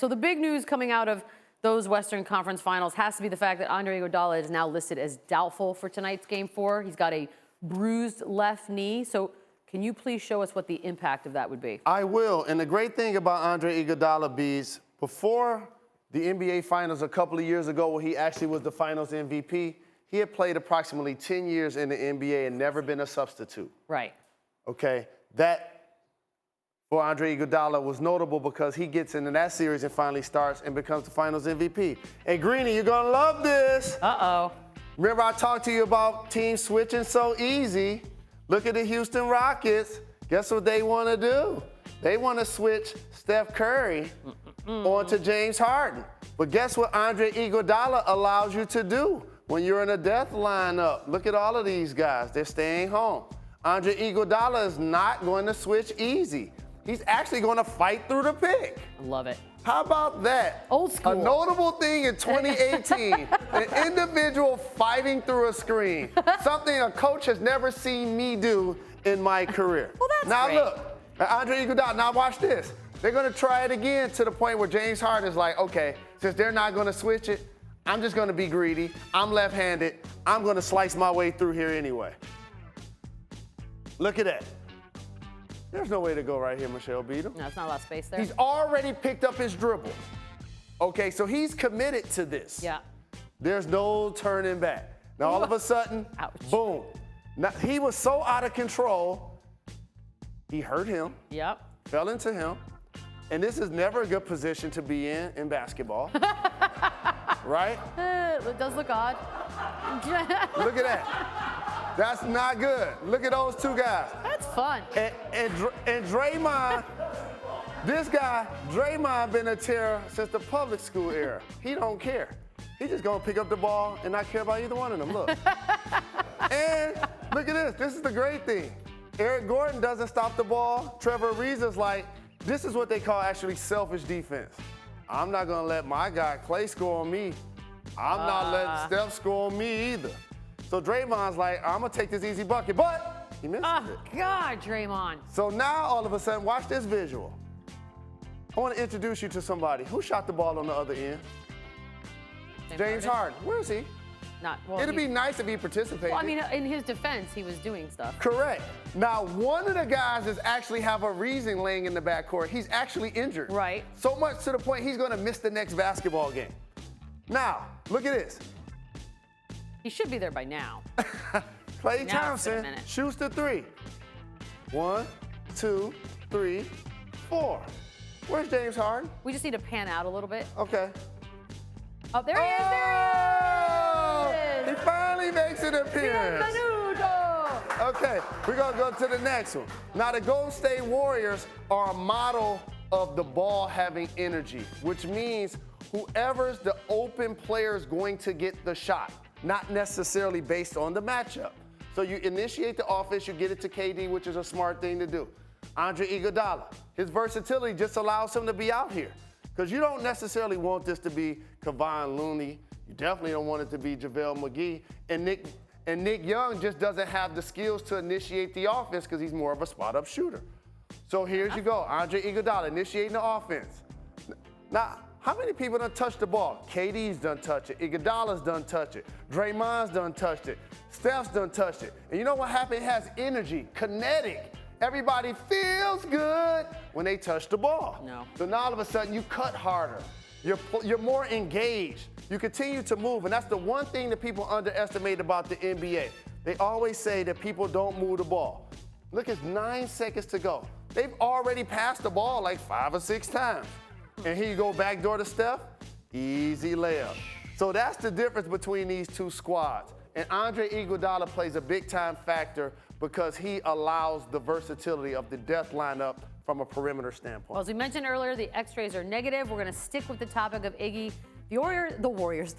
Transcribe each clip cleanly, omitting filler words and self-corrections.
So the big news coming out of those Western Conference Finals has to be the fact that Andre Iguodala is now listed as doubtful for tonight's Game 4. He's got a bruised left knee. So can you please show us what the impact of that would be? I will. And the great thing about Andre Iguodala, Bees, before the NBA Finals a couple of years ago where he actually was the Finals MVP, he had played approximately 10 years in the NBA and never been a substitute. Right. Okay. That for Andre Iguodala was notable because he gets into that series and finally starts and becomes the Finals MVP. Hey, Greenie, you're going to love this. Uh-oh. Remember I talked to you about teams switching so easy. Look at the Houston Rockets. Guess what they want to do? They want to switch Steph Curry onto James Harden. But guess what Andre Iguodala allows you to do when you're in a death lineup? Look at all of these guys. They're staying home. Andre Iguodala is not going to switch easy. He's actually going to fight through the pick. I love it. How about that? Old school. A notable thing in 2018, an individual fighting through a screen. Something a coach has never seen me do in my career. Well, that's now great. Look, Andre Iguodala, now watch this. They're going to try it again to the point where James Harden is like, okay, since they're not going to switch it, I'm just going to be greedy. I'm left-handed. I'm going to slice my way through here anyway. Look at that. There's no way to go right here, Michelle Beadham. No, it's not a lot of space there. He's already picked up his dribble. Okay, so he's committed to this. Yeah. There's no turning back. Now, all of a sudden, ouch. Boom. Now, he was so out of control, he hurt him. Yep. Fell into him. And this is never a good position to be in basketball. Right? It does look odd. Look at that. That's not good. Look at those two guys. That's fun. And Draymond, this guy, Draymond been a terror since the public school era. He don't care. He's just gonna pick up the ball and not care about either one of them. Look. And look at this. This is the great thing. Eric Gordon doesn't stop the ball. Trevor Ariza's like, this is what they call actually selfish defense. I'm not gonna let my guy Clay score on me. I'm not letting Steph score on me either. So Draymond's like, I'm gonna take this easy bucket, but he misses it. Oh, God, Draymond. So now all of a sudden, watch this visual. I want to introduce you to somebody. Who shot the ball on the other end? James Harden. Where is he? It'd be nice if he participated. Well, I mean, in his defense, he was doing stuff. Correct. Now, one of the guys is actually have a reason laying in the backcourt. He's actually injured. Right. So much to the point he's going to miss the next basketball game. Now, look at this. He should be there by now. Klay Now Thompson shoots the three. 1, 2, 3, 4. Where's James Harden? We just need to pan out a little bit. Okay. Oh, there he is, there he is! He finally makes an appearance. Bienvenuto! Okay, we're going to go to the next one. Now, the Golden State Warriors are a model of the ball having energy, which means whoever's the open player is going to get the shot, not necessarily based on the matchup. So you initiate the offense, you get it to KD, which is a smart thing to do. Andre Iguodala, his versatility just allows him to be out here. Because you don't necessarily want this to be Kevon Looney. You definitely don't want it to be JaVale McGee. And Nick Young just doesn't have the skills to initiate the offense because he's more of a spot-up shooter. So here's you go, Andre Iguodala initiating the offense. Now, how many people done touched the ball? KD's done touch it. Iguodala's done touch it. Draymond's done touched it. Steph's done touched it. And you know what happened? It has energy, kinetic. Everybody feels good when they touch the ball. No. So now all of a sudden you cut harder. You're more engaged. You continue to move. And that's the one thing that people underestimate about the NBA. They always say that people don't move the ball. Look, it's 9 seconds to go. They've already passed the ball like 5 or 6 times. And here you go backdoor to Steph, easy layup. So that's the difference between these two squads. And Andre Iguodala plays a big-time factor because he allows the versatility of the death lineup from a perimeter standpoint. Well, as we mentioned earlier, the X-rays are negative. We're going to stick with the topic of Iggy. The Orioles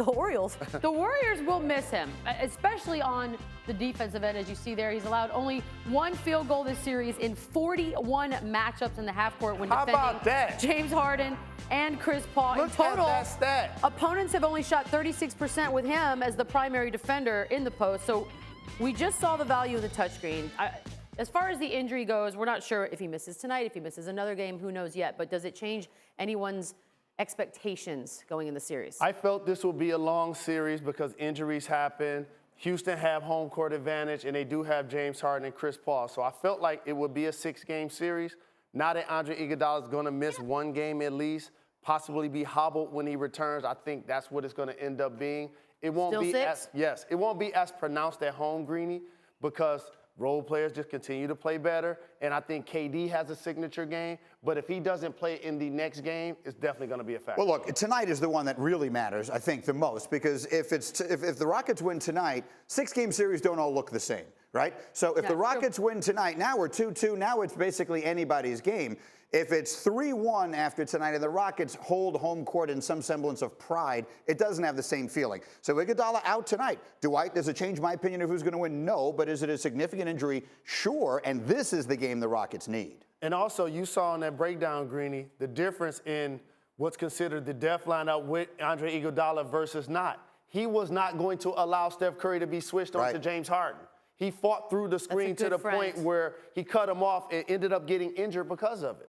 will miss him, especially on the defensive end. As you see there, he's allowed only 1 field goal this series in 41 matchups in the half court when defending James Harden and Chris Paul. Look in total, at that stat. Opponents have only shot 36% with him as the primary defender in the post. So we just saw the value of the touchscreen. As far as the injury goes, we're not sure if he misses tonight, if he misses another game, who knows yet. But does it change anyone's expectations going in the series? I felt this will be a long series because injuries happen. Houston have home court advantage, and they do have James Harden and Chris Paul. So I felt like it would be a 6-game series. Now that Andre Iguodala is going to miss one game at least, possibly be hobbled when he returns, I think that's what it's going to end up being. It won't Still be six? it won't be as pronounced at home, Greeny, because role players just continue to play better, and I think KD has a signature game, but if he doesn't play in the next game, it's definitely going to be a factor. Well, look, tonight is the one that really matters, I think, the most, because if the Rockets win tonight, 6-game series don't all look the same, right? So if the Rockets win tonight, now we're 2-2, now it's basically anybody's game. If it's 3-1 after tonight and the Rockets hold home court in some semblance of pride, it doesn't have the same feeling. So Iguodala out tonight. Does it change my opinion of who's going to win? No, but is it a significant injury? Sure, and this is the game the Rockets need. And also, you saw in that breakdown, Greeny, the difference in what's considered the death lineup with Andre Iguodala versus not. He was not going to allow Steph Curry to be switched on to James Harden. He fought through the screen to the point where he cut him off and ended up getting injured because of it.